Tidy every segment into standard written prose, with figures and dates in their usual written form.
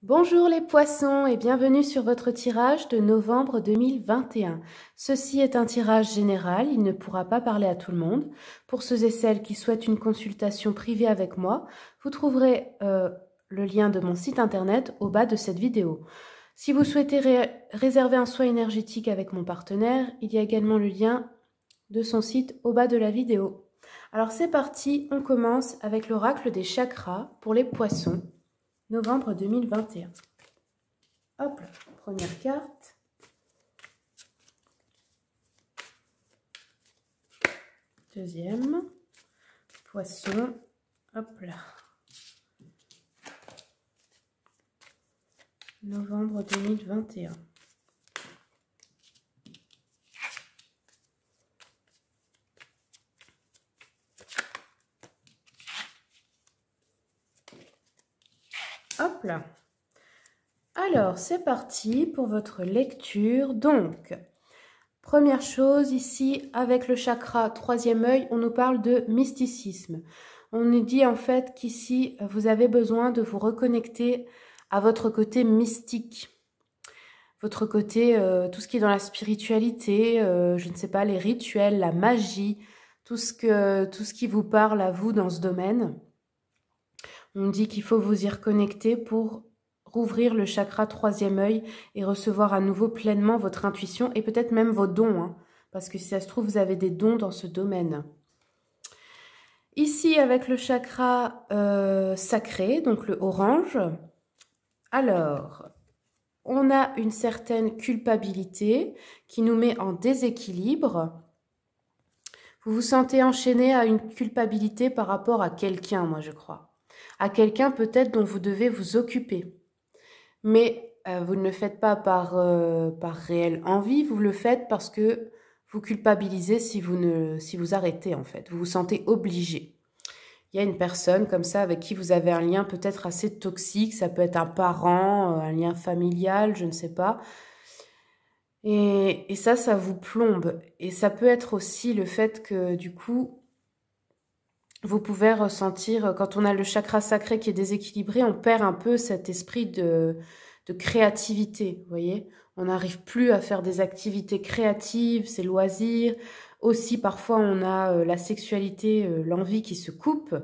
Bonjour les poissons et bienvenue sur votre tirage de novembre 2021. Ceci est un tirage général, il ne pourra pas parler à tout le monde. Pour ceux et celles qui souhaitent une consultation privée avec moi, vous trouverez le lien de mon site internet au bas de cette vidéo. Si vous souhaitez réserver un soin énergétique avec mon partenaire, il y a également le lien de son site au bas de la vidéo. Alors c'est parti, on commence avec l'oracle des chakras pour les poissons. Novembre 2021. Hop, première carte. Deuxième. Poisson. Hop là. Novembre 2021. Hop là. Alors, c'est parti pour votre lecture. Donc, première chose ici, avec le chakra troisième œil, on nous parle de mysticisme. On nous dit en fait qu'ici, vous avez besoin de vous reconnecter à votre côté mystique. Votre côté, tout ce qui est dans la spiritualité, je ne sais pas, les rituels, la magie, tout ce qui vous parle à vous dans ce domaine. On dit qu'il faut vous y reconnecter pour rouvrir le chakra troisième œil et recevoir à nouveau pleinement votre intuition et peut-être même vos dons, hein, parce que si ça se trouve, vous avez des dons dans ce domaine. Ici, avec le chakra sacré, donc le orange, alors, on a une certaine culpabilité qui nous met en déséquilibre. Vous vous sentez enchaîné à une culpabilité par rapport à quelqu'un, moi je crois. À quelqu'un peut-être dont vous devez vous occuper. Mais vous ne le faites pas par réelle envie, vous le faites parce que vous culpabilisez si vous arrêtez en fait. Vous vous sentez obligé. Il y a une personne comme ça avec qui vous avez un lien peut-être assez toxique, ça peut être un parent, un lien familial, je ne sais pas. Et ça vous plombe. Et ça peut être aussi le fait que du coup, vous pouvez ressentir, quand on a le chakra sacré qui est déséquilibré, on perd un peu cet esprit de créativité, vous voyez. On n'arrive plus à faire des activités créatives, ses loisirs. Aussi, parfois, on a la sexualité, l'envie qui se coupe,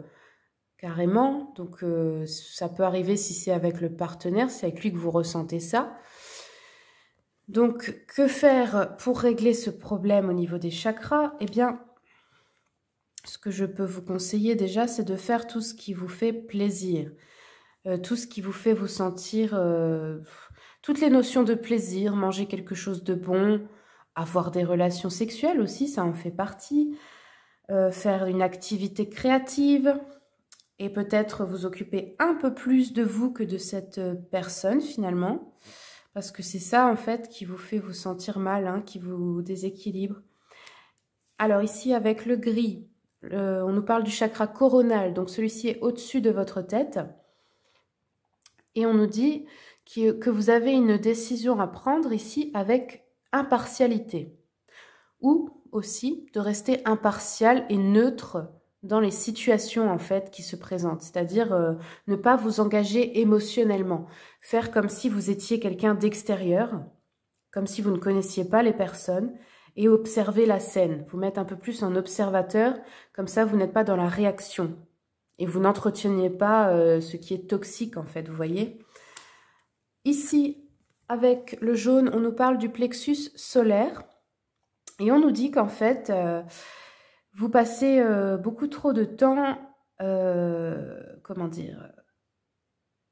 carrément. Donc, ça peut arriver si c'est avec le partenaire, c'est avec lui que vous ressentez ça. Donc, que faire pour régler ce problème au niveau des chakras? Eh bien, ce que je peux vous conseiller déjà, c'est de faire tout ce qui vous fait plaisir. Tout ce qui vous fait vous sentir... toutes les notions de plaisir, manger quelque chose de bon, avoir des relations sexuelles aussi, ça en fait partie. Faire une activité créative et peut-être vous occuper un peu plus de vous que de cette personne finalement. Parce que c'est ça en fait qui vous fait vous sentir mal, hein, qui vous déséquilibre. Alors ici avec le gris, on nous parle du chakra coronal, donc celui-ci est au-dessus de votre tête. Et on nous dit que vous avez une décision à prendre ici avec impartialité. Ou aussi de rester impartial et neutre dans les situations en fait qui se présentent. C'est-à-dire ne pas vous engager émotionnellement. Faire comme si vous étiez quelqu'un d'extérieur, comme si vous ne connaissiez pas les personnes et observer la scène. Vous mettre un peu plus en observateur, comme ça vous n'êtes pas dans la réaction. Et vous n'entreteniez pas ce qui est toxique en fait, vous voyez. Ici, avec le jaune, on nous parle du plexus solaire. Et on nous dit qu'en fait, vous passez beaucoup trop de temps, comment dire,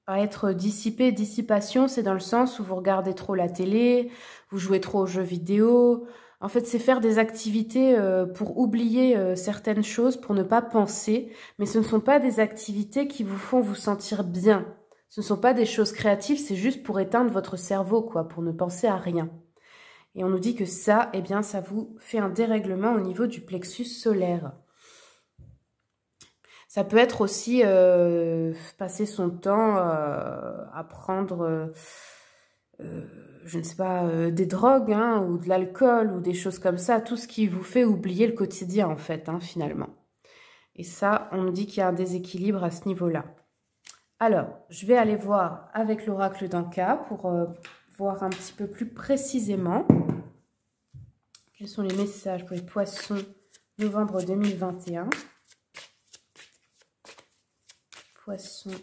à être dissipé. Dissipation, c'est dans le sens où vous regardez trop la télé, vous jouez trop aux jeux vidéo. En fait, c'est faire des activités pour oublier certaines choses, pour ne pas penser. Mais ce ne sont pas des activités qui vous font vous sentir bien. Ce ne sont pas des choses créatives, c'est juste pour éteindre votre cerveau, quoi, pour ne penser à rien. Et on nous dit que ça, eh bien, ça vous fait un dérèglement au niveau du plexus solaire. Ça peut être aussi passer son temps à prendre, je ne sais pas, des drogues, hein, ou de l'alcool, ou des choses comme ça. Tout ce qui vous fait oublier le quotidien, en fait, hein, finalement. Et ça, on nous dit qu'il y a un déséquilibre à ce niveau-là. Alors, je vais aller voir avec l'oracle d'Anka pour voir un petit peu plus précisément quels sont les messages pour les poissons novembre 2021. Poissons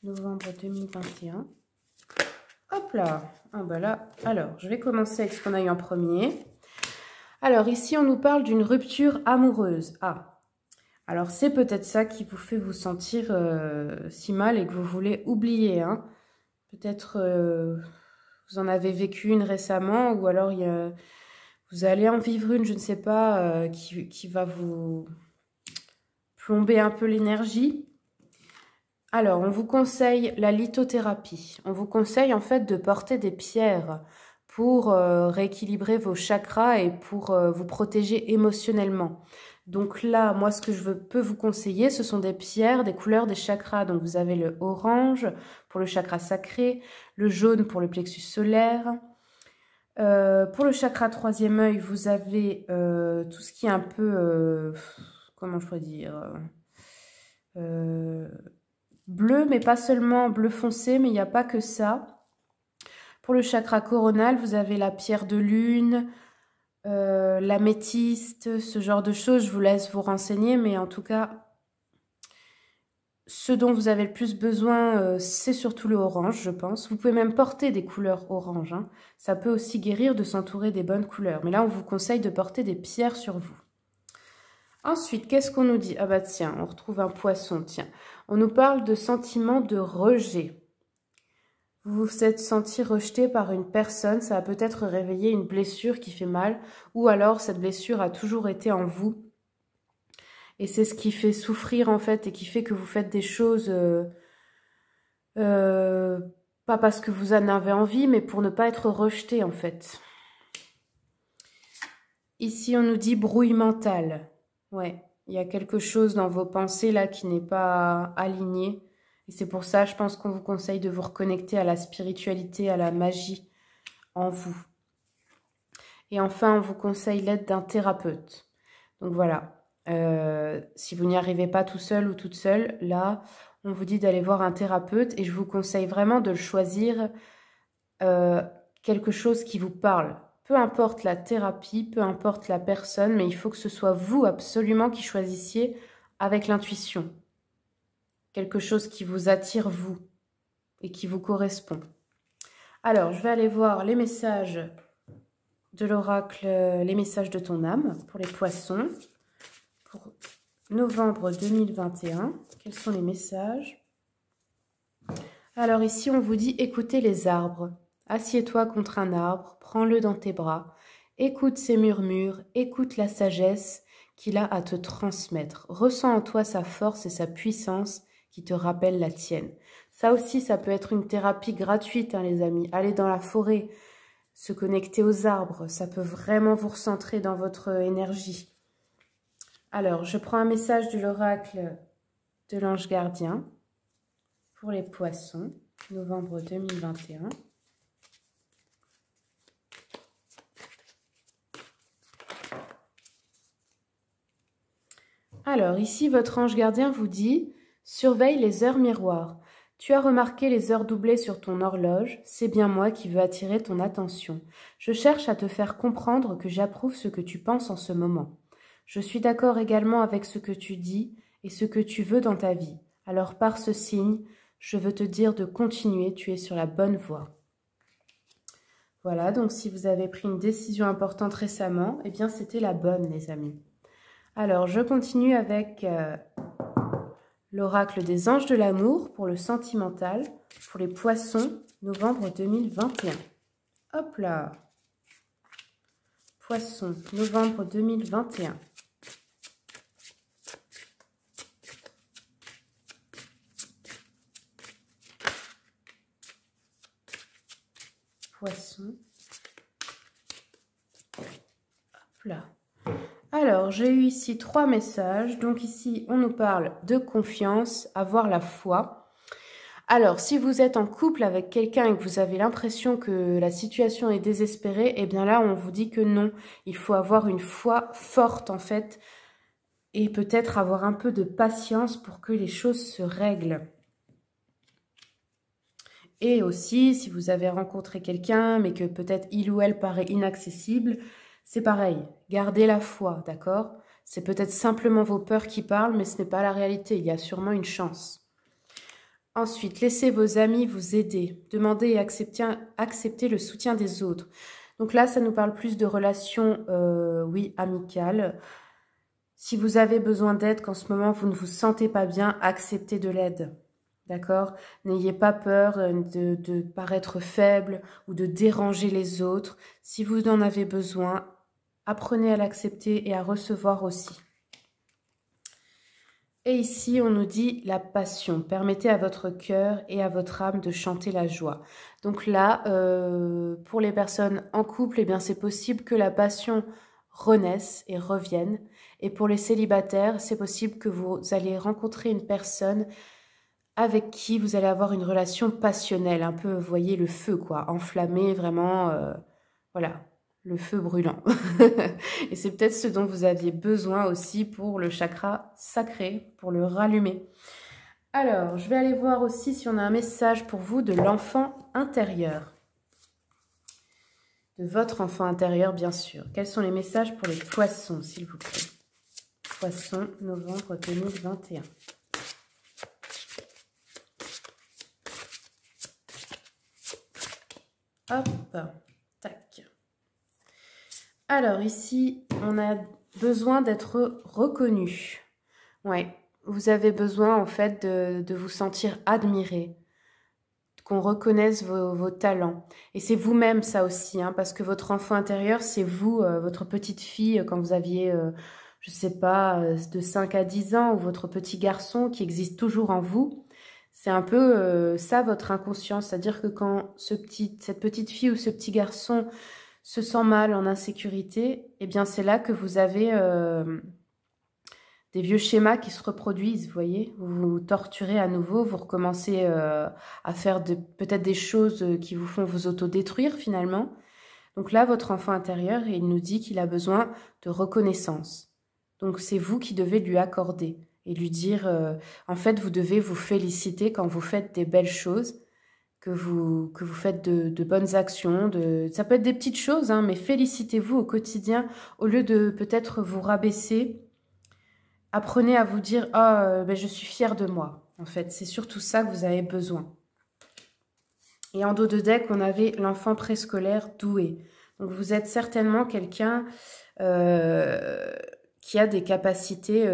novembre 2021. Hop là. Ah bah là. Alors, je vais commencer avec ce qu'on a eu en premier. Alors, ici, on nous parle d'une rupture amoureuse. Ah. Alors, c'est peut-être ça qui vous fait vous sentir si mal et que vous voulez oublier. Hein. Peut-être vous en avez vécu une récemment ou alors vous allez en vivre une, je ne sais pas, qui va vous plomber un peu l'énergie. Alors, on vous conseille la lithothérapie. On vous conseille en fait de porter des pierres pour rééquilibrer vos chakras et pour vous protéger émotionnellement. Donc là, moi, ce que je peux vous conseiller, ce sont des pierres, des couleurs des chakras. Donc vous avez le orange pour le chakra sacré, le jaune pour le plexus solaire. Pour le chakra troisième œil, vous avez tout ce qui est un peu, comment je pourrais dire, bleu, mais pas seulement bleu foncé, mais il n'y a pas que ça. Pour le chakra coronal, vous avez la pierre de lune, l'améthyste, ce genre de choses. Je vous laisse vous renseigner, mais en tout cas, ce dont vous avez le plus besoin, c'est surtout le orange, je pense. Vous pouvez même porter des couleurs orange. Hein. Ça peut aussi guérir de s'entourer des bonnes couleurs. Mais là, on vous conseille de porter des pierres sur vous. Ensuite, qu'est-ce qu'on nous dit? Ah bah tiens, on retrouve un poisson, tiens. On nous parle de sentiment de rejet. Vous vous êtes senti rejeté par une personne, ça a peut-être réveillé une blessure qui fait mal, ou alors cette blessure a toujours été en vous. Et c'est ce qui fait souffrir en fait, et qui fait que vous faites des choses, pas parce que vous en avez envie, mais pour ne pas être rejeté en fait. Ici, on nous dit brouille mentale. Ouais, il y a quelque chose dans vos pensées là qui n'est pas aligné. Et c'est pour ça, je pense qu'on vous conseille de vous reconnecter à la spiritualité, à la magie en vous. Et enfin, on vous conseille l'aide d'un thérapeute. Donc voilà, si vous n'y arrivez pas tout seul ou toute seule, là, on vous dit d'aller voir un thérapeute et je vous conseille vraiment de le choisir quelque chose qui vous parle. Peu importe la thérapie, peu importe la personne, mais il faut que ce soit vous absolument qui choisissiez avec l'intuition. Quelque chose qui vous attire vous et qui vous correspond. Alors, je vais aller voir les messages de l'oracle, les messages de ton âme pour les poissons. Pour novembre 2021, quels sont les messages? Alors ici, on vous dit écoutez les arbres. Assieds-toi contre un arbre, prends-le dans tes bras. Écoute ses murmures, écoute la sagesse qu'il a à te transmettre. Ressens en toi sa force et sa puissance qui te rappelle la tienne. Ça aussi, ça peut être une thérapie gratuite, hein, les amis. Aller dans la forêt, se connecter aux arbres, ça peut vraiment vous recentrer dans votre énergie. Alors, je prends un message de l'oracle de l'ange gardien pour les poissons, novembre 2021. Alors, ici, votre ange gardien vous dit « Surveille les heures miroirs. Tu as remarqué les heures doublées sur ton horloge, c'est bien moi qui veux attirer ton attention. Je cherche à te faire comprendre que j'approuve ce que tu penses en ce moment. Je suis d'accord également avec ce que tu dis et ce que tu veux dans ta vie. Alors par ce signe, je veux te dire de continuer, tu es sur la bonne voie. » Voilà, donc si vous avez pris une décision importante récemment, eh bien c'était la bonne, les amis. Alors, je continue avec l'oracle des anges de l'amour pour le sentimental, pour les poissons, novembre 2021. Hop là! Poissons, novembre 2021. Poissons. Hop là. Alors, j'ai eu ici 3 messages. Donc ici, on nous parle de confiance, avoir la foi. Alors, si vous êtes en couple avec quelqu'un et que vous avez l'impression que la situation est désespérée, eh bien là, on vous dit que non. Il faut avoir une foi forte, en fait, et peut-être avoir un peu de patience pour que les choses se règlent. Et aussi, si vous avez rencontré quelqu'un, mais que peut-être il ou elle paraît inaccessible, c'est pareil, gardez la foi, d'accord? C'est peut-être simplement vos peurs qui parlent, mais ce n'est pas la réalité, il y a sûrement une chance. Ensuite, laissez vos amis vous aider, demandez et acceptez le soutien des autres. Donc là, ça nous parle plus de relations, oui, amicales. Si vous avez besoin d'aide, qu'en ce moment vous ne vous sentez pas bien, acceptez de l'aide. D'accord? N'ayez pas peur de paraître faible ou de déranger les autres. Si vous en avez besoin, apprenez à l'accepter et à recevoir aussi. Et ici, on nous dit la passion. Permettez à votre cœur et à votre âme de chanter la joie. Donc là, pour les personnes en couple, eh bien, c'est possible que la passion renaisse et revienne. Et pour les célibataires, c'est possible que vous allez rencontrer une personne avec qui vous allez avoir une relation passionnelle, un peu, vous voyez, le feu, quoi, enflammé, vraiment, voilà, le feu brûlant. Et c'est peut-être ce dont vous aviez besoin aussi pour le chakra sacré, pour le rallumer. Alors, je vais aller voir aussi si on a un message pour vous de l'enfant intérieur. De votre enfant intérieur, bien sûr. Quels sont les messages pour les poissons, s'il vous plaît? Poissons, novembre 2021. Hop, tac. Alors ici, on a besoin d'être reconnu. Ouais, vous avez besoin en fait de vous sentir admiré, qu'on reconnaisse vos talents. Et c'est vous-même ça aussi, hein, parce que votre enfant intérieur, c'est vous, votre petite fille, quand vous aviez, je sais pas, de 5 à 10 ans, ou votre petit garçon qui existe toujours en vous. C'est un peu ça, votre inconscient. C'est-à-dire que quand cette petite fille ou ce petit garçon se sent mal, en insécurité, eh bien c'est là que vous avez des vieux schémas qui se reproduisent, vous voyez. Vous vous torturez à nouveau, vous recommencez à faire peut-être des choses qui vous font vous autodétruire finalement. Donc là, votre enfant intérieur, il nous dit qu'il a besoin de reconnaissance. Donc c'est vous qui devez lui accorder et lui dire, en fait, vous devez vous féliciter quand vous faites des belles choses, que vous faites de bonnes actions. Ça peut être des petites choses, hein, mais félicitez-vous au quotidien au lieu de peut-être vous rabaisser. Apprenez à vous dire, ah, ben, je suis fière de moi. En fait, c'est surtout ça que vous avez besoin. Et en dos de deck, on avait l'enfant préscolaire doué. Donc vous êtes certainement quelqu'un qui a des capacités,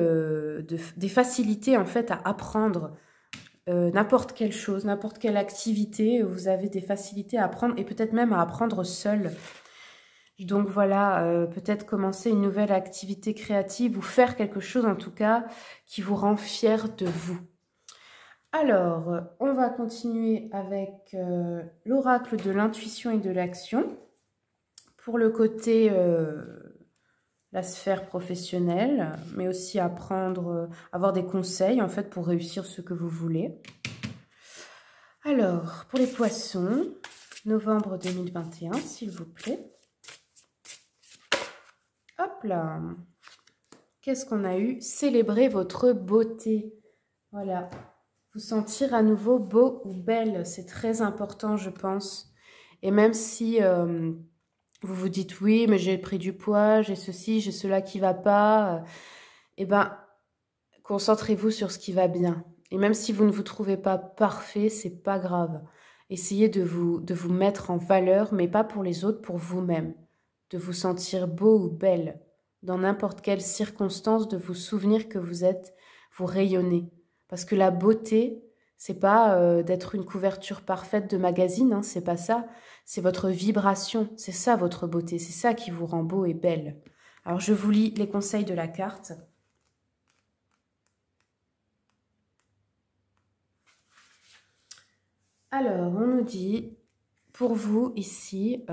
des facilités en fait à apprendre n'importe quelle chose, n'importe quelle activité. Vous avez des facilités à apprendre et peut-être même à apprendre seul. Donc voilà, peut-être commencer une nouvelle activité créative ou faire quelque chose en tout cas qui vous rend fier de vous. Alors, on va continuer avec l'oracle de l'intuition et de l'action. Pour le côté, la sphère professionnelle, mais aussi apprendre, avoir des conseils en fait pour réussir ce que vous voulez. Alors, pour les poissons, novembre 2021, s'il vous plaît. Hop là. Qu'est-ce qu'on a eu? Célébrer votre beauté. Voilà. Vous sentir à nouveau beau ou belle, c'est très important, je pense. Et même si vous vous dites, oui, mais j'ai pris du poids, j'ai ceci, j'ai cela qui va pas, eh ben, concentrez-vous sur ce qui va bien. Et même si vous ne vous trouvez pas parfait, c'est pas grave. Essayez de vous mettre en valeur, mais pas pour les autres, pour vous-même. De vous sentir beau ou belle. Dans n'importe quelle circonstance, de vous souvenir que vous rayonnez. Parce que la beauté, c'est pas d'être une couverture parfaite de magazine, hein, c'est pas ça. C'est votre vibration, c'est ça votre beauté, c'est ça qui vous rend beau et belle. Alors je vous lis les conseils de la carte. Alors, on nous dit, pour vous ici,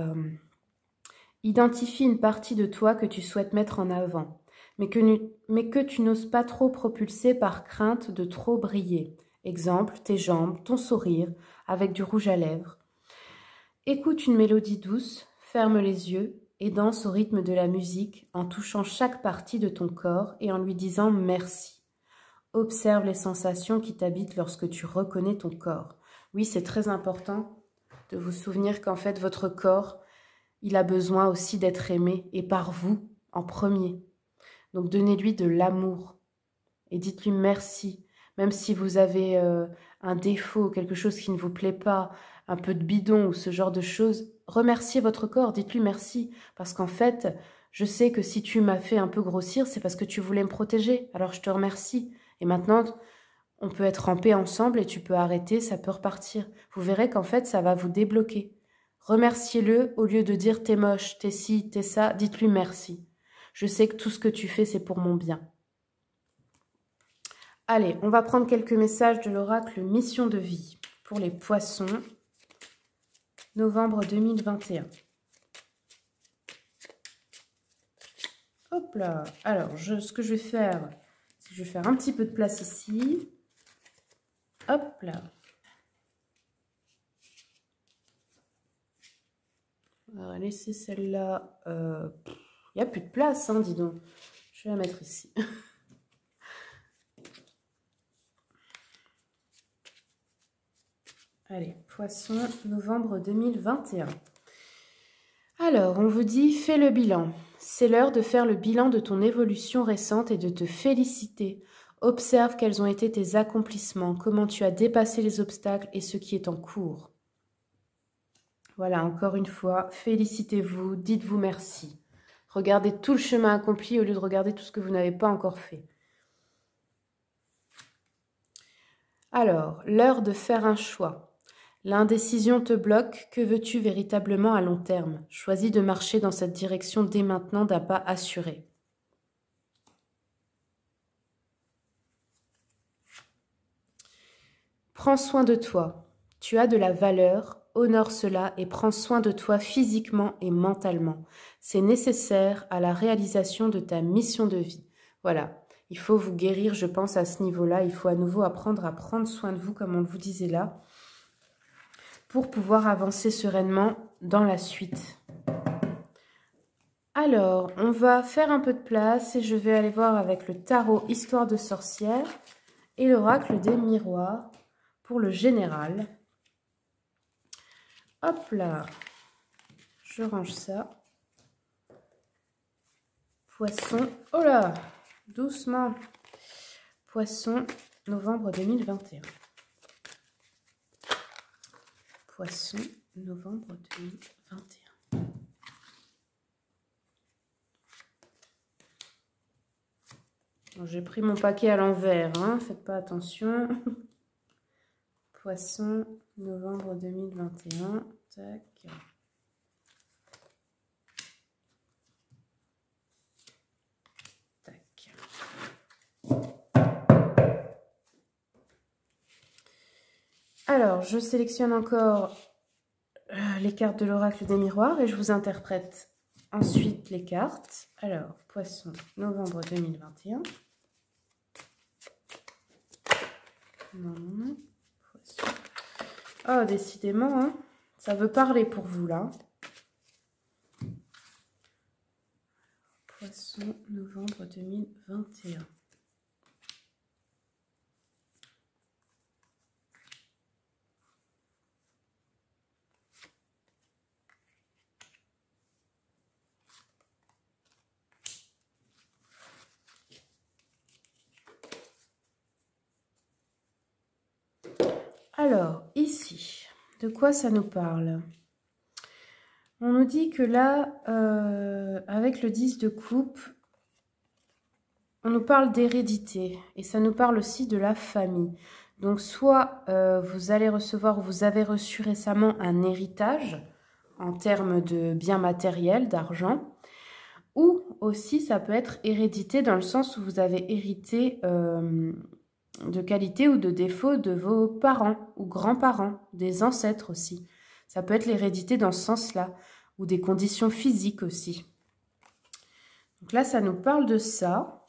identifie une partie de toi que tu souhaites mettre en avant, mais que tu n'oses pas trop propulser par crainte de trop briller. Exemple, tes jambes, ton sourire, avec du rouge à lèvres. Écoute une mélodie douce, ferme les yeux et danse au rythme de la musique en touchant chaque partie de ton corps et en lui disant merci. Observe les sensations qui t'habitent lorsque tu reconnais ton corps. Oui, c'est très important de vous souvenir qu'en fait, votre corps, il a besoin aussi d'être aimé, et par vous en premier. Donc, donnez-lui de l'amour et dites-lui merci. Même si vous avez un défaut, quelque chose qui ne vous plaît pas, un peu de bidon ou ce genre de choses, remerciez votre corps, dites-lui merci. Parce qu'en fait, je sais que si tu m'as fait un peu grossir, c'est parce que tu voulais me protéger. Alors je te remercie. Et maintenant, on peut être en paix ensemble et tu peux arrêter, ça peut repartir. Vous verrez qu'en fait, ça va vous débloquer. Remerciez-le au lieu de dire t'es moche, t'es ci, t'es ça, dites-lui merci. Je sais que tout ce que tu fais, c'est pour mon bien. Allez, on va prendre quelques messages de l'oracle Mission de vie pour les poissons, novembre 2021. Hop là. Alors, ce que je vais faire, c'est que je vais faire un petit peu de place ici. Hop là. On va laisser celle-là. Il n'y a plus de place, hein, dis donc. Je vais la mettre ici. Allez, poisson, novembre 2021. Alors, on vous dit, fais le bilan. C'est l'heure de faire le bilan de ton évolution récente et de te féliciter. Observe quels ont été tes accomplissements, comment tu as dépassé les obstacles et ce qui est en cours. Voilà, encore une fois, félicitez-vous, dites-vous merci. Regardez tout le chemin accompli au lieu de regarder tout ce que vous n'avez pas encore fait. Alors, l'heure de faire un choix. L'indécision te bloque, que veux-tu véritablement à long terme? Choisis de marcher dans cette direction dès maintenant d'un pas assuré. Prends soin de toi. Tu as de la valeur, honore cela et prends soin de toi physiquement et mentalement. C'est nécessaire à la réalisation de ta mission de vie. Voilà, il faut vous guérir, je pense, à ce niveau-là. Il faut à nouveau apprendre à prendre soin de vous, comme on le vous disait là, pour pouvoir avancer sereinement dans la suite. Alors, on va faire un peu de place et je vais aller voir avec le tarot Histoire de sorcière et l'oracle des miroirs pour le général. Hop là, je range ça. Poisson, oh là, doucement. Poisson, novembre 2021. Poisson, novembre 2021. J'ai pris mon paquet à l'envers, hein, faites pas attention. Poisson, novembre 2021. Tac. Tac. Alors, je sélectionne encore les cartes de l'oracle des miroirs et je vous interprète ensuite les cartes. Alors, Poisson, novembre 2021. Non, Poisson. Oh, décidément, hein, ça veut parler pour vous, là. Poisson, novembre 2021. Alors, ici, de quoi ça nous parle? On nous dit que là, avec le 10 de coupe, on nous parle d'hérédité et ça nous parle aussi de la famille. Donc, soit vous allez recevoir ou vous avez reçu récemment un héritage en termes de biens matériels, d'argent, ou aussi ça peut être hérédité dans le sens où vous avez hérité de qualité ou de défaut de vos parents ou grands-parents, des ancêtres aussi. Ça peut être l'hérédité dans ce sens-là, ou des conditions physiques aussi. Donc là, ça nous parle de ça.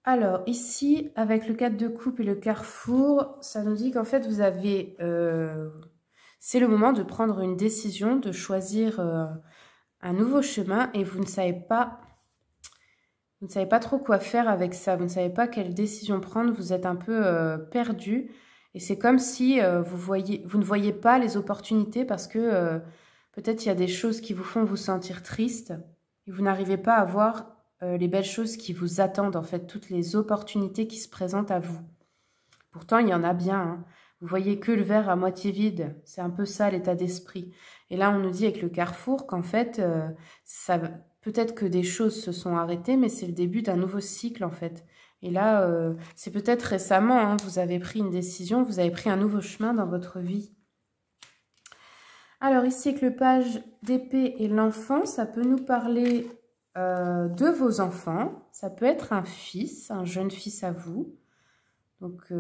Alors ici, avec le 4 de coupe et le carrefour, ça nous dit qu'en fait, vous avez... c'est le moment de prendre une décision, de choisir un nouveau chemin et vous ne savez pas... Vous ne savez pas trop quoi faire avec ça, vous ne savez pas quelle décision prendre, vous êtes un peu perdu Et c'est comme si vous ne voyez pas les opportunités parce que peut-être il y a des choses qui vous font vous sentir triste et vous n'arrivez pas à voir les belles choses qui vous attendent, en fait, toutes les opportunités qui se présentent à vous. Pourtant, il y en a bien, hein. Vous voyez que le verre à moitié vide, c'est un peu ça l'état d'esprit. Et là, on nous dit avec le carrefour qu'en fait, peut-être que des choses se sont arrêtées, mais c'est le début d'un nouveau cycle, en fait. Et là, c'est peut-être récemment, hein, vous avez pris une décision, vous avez pris un nouveau chemin dans votre vie. Alors ici, avec le page d'épée et l'enfant, ça peut nous parler de vos enfants. Ça peut être un fils, un jeune fils à vous. Donc,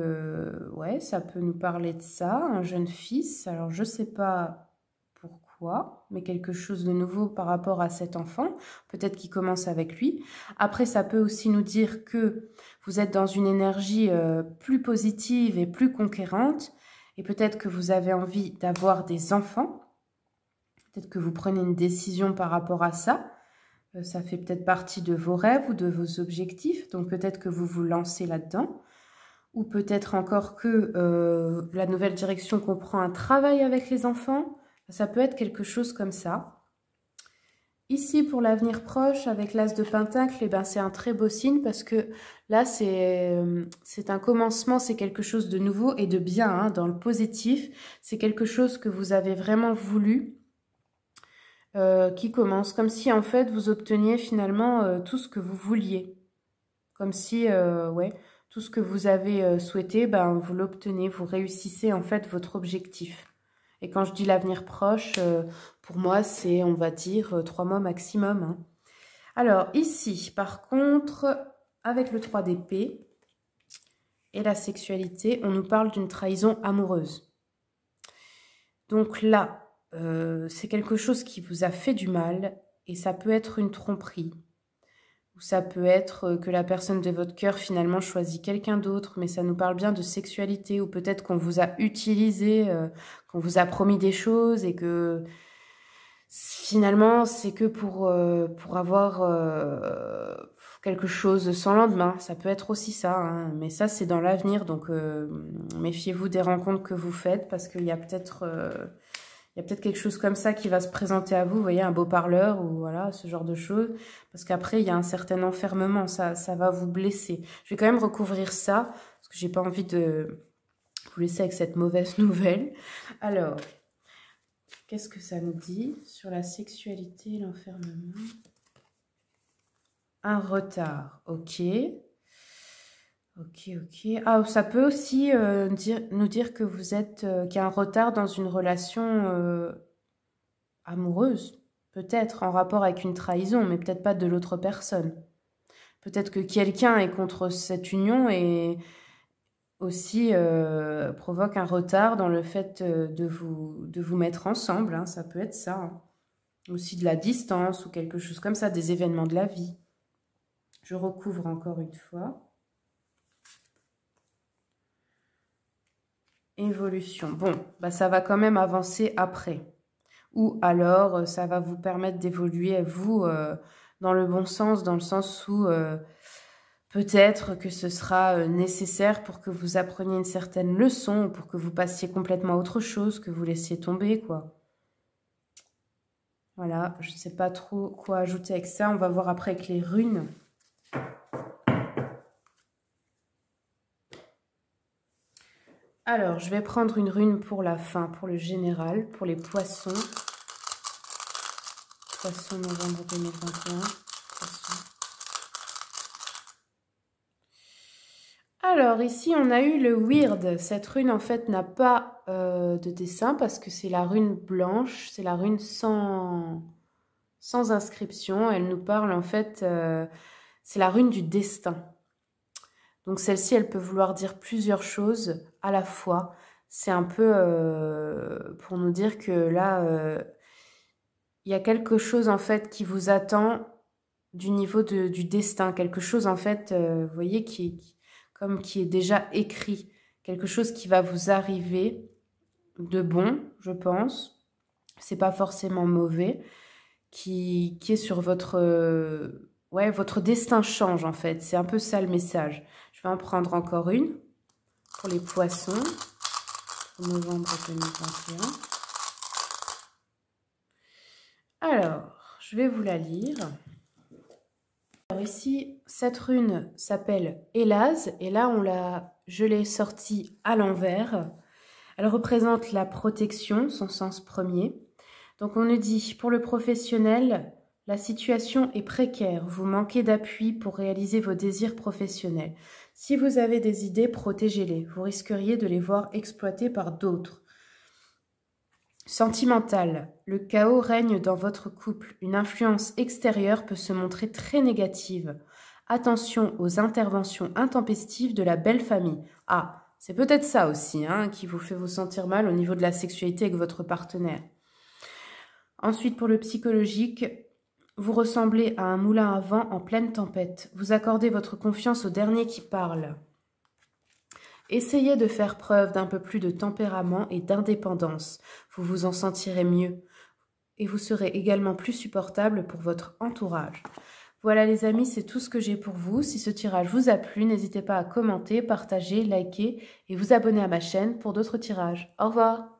ouais, ça peut nous parler de ça, un jeune fils. Alors, je ne sais pas pourquoi, mais quelque chose de nouveau par rapport à cet enfant. Peut-être qu'il commence avec lui. Après, ça peut aussi nous dire que vous êtes dans une énergie plus positive et plus conquérante. Et peut-être que vous avez envie d'avoir des enfants. Peut-être que vous prenez une décision par rapport à ça. Ça fait peut-être partie de vos rêves ou de vos objectifs. Donc, peut-être que vous vous lancez là-dedans. Ou peut-être encore que la nouvelle direction comprend un travail avec les enfants. Ça peut être quelque chose comme ça. Ici, pour l'avenir proche, avec l'As de Pentacle, eh ben, c'est un très beau signe parce que là, c'est un commencement, c'est quelque chose de nouveau et de bien, hein, dans le positif. C'est quelque chose que vous avez vraiment voulu, qui commence. Comme si, en fait, vous obteniez finalement tout ce que vous vouliez. Comme si, ouais... Tout ce que vous avez souhaité, ben, vous l'obtenez, vous réussissez en fait votre objectif. Et quand je dis l'avenir proche, pour moi, c'est, on va dire, 3 mois maximum, hein. Alors, ici, par contre, avec le 3 d'épée et la sexualité, on nous parle d'une trahison amoureuse. Donc là, c'est quelque chose qui vous a fait du mal et ça peut être une tromperie. Ou ça peut être que la personne de votre cœur finalement choisit quelqu'un d'autre, mais ça nous parle bien de sexualité, ou peut-être qu'on vous a utilisé, qu'on vous a promis des choses et que finalement c'est que pour avoir quelque chose sans lendemain. Ça peut être aussi ça, hein, mais ça c'est dans l'avenir, donc méfiez-vous des rencontres que vous faites parce qu'il y a peut-être... il y a peut-être quelque chose comme ça qui va se présenter à vous, vous voyez, un beau parleur ou voilà, ce genre de choses. Parce qu'après, il y a un certain enfermement, ça va vous blesser. Je vais quand même recouvrir ça, parce que j'ai pas envie de vous laisser avec cette mauvaise nouvelle. Alors, qu'est-ce que ça nous dit sur la sexualité et l'enfermement? Un retard, ok. Ok, ok. Ah, ça peut aussi nous dire que vous êtes, qu'il y a un retard dans une relation amoureuse, peut-être en rapport avec une trahison, mais peut-être pas de l'autre personne. Peut-être que quelqu'un est contre cette union et aussi provoque un retard dans le fait de vous mettre ensemble, hein, ça peut être ça, hein. Aussi de la distance ou quelque chose comme ça, des événements de la vie. Je recouvre encore une fois. Évolution. Bon, bah ça va quand même avancer après. Ou alors, ça va vous permettre d'évoluer, vous, dans le bon sens, dans le sens où peut-être que ce sera nécessaire pour que vous appreniez une certaine leçon, pour que vous passiez complètement à autre chose, que vous laissiez tomber, quoi. Voilà, je ne sais pas trop quoi ajouter avec ça. On va voir après avec les runes. Alors, je vais prendre une rune pour la fin, pour le général, pour les poissons. Poissons, novembre 2021. Poissons. Alors, ici, on a eu le weird. Cette rune, en fait, n'a pas de dessin parce que c'est la rune blanche. C'est la rune sans inscription. Elle nous parle, en fait, c'est la rune du destin. Donc celle-ci, elle peut vouloir dire plusieurs choses à la fois. C'est un peu pour nous dire que là, il y a quelque chose en fait qui vous attend du niveau du destin. Quelque chose en fait, vous voyez, qui est déjà écrit. Quelque chose qui va vous arriver de bon, je pense. C'est pas forcément mauvais. Qui est sur votre... ouais, votre destin change en fait. C'est un peu ça le message. Je vais en prendre encore une pour les poissons. novembre 2021. Alors, je vais vous la lire. Alors ici, cette rune s'appelle Élaz et là, je l'ai sortie à l'envers. Elle représente la protection, son sens premier. Donc on nous dit, pour le professionnel, la situation est précaire. Vous manquez d'appui pour réaliser vos désirs professionnels. Si vous avez des idées, protégez-les. Vous risqueriez de les voir exploitées par d'autres. Sentimental. Le chaos règne dans votre couple. Une influence extérieure peut se montrer très négative. Attention aux interventions intempestives de la belle famille. Ah, c'est peut-être ça aussi qui vous fait vous sentir mal au niveau de la sexualité avec votre partenaire. Ensuite, pour le psychologique, vous ressemblez à un moulin à vent en pleine tempête. Vous accordez votre confiance au dernier qui parle. Essayez de faire preuve d'un peu plus de tempérament et d'indépendance. Vous vous en sentirez mieux. Et vous serez également plus supportable pour votre entourage. Voilà les amis, c'est tout ce que j'ai pour vous. Si ce tirage vous a plu, n'hésitez pas à commenter, partager, liker et vous abonner à ma chaîne pour d'autres tirages. Au revoir!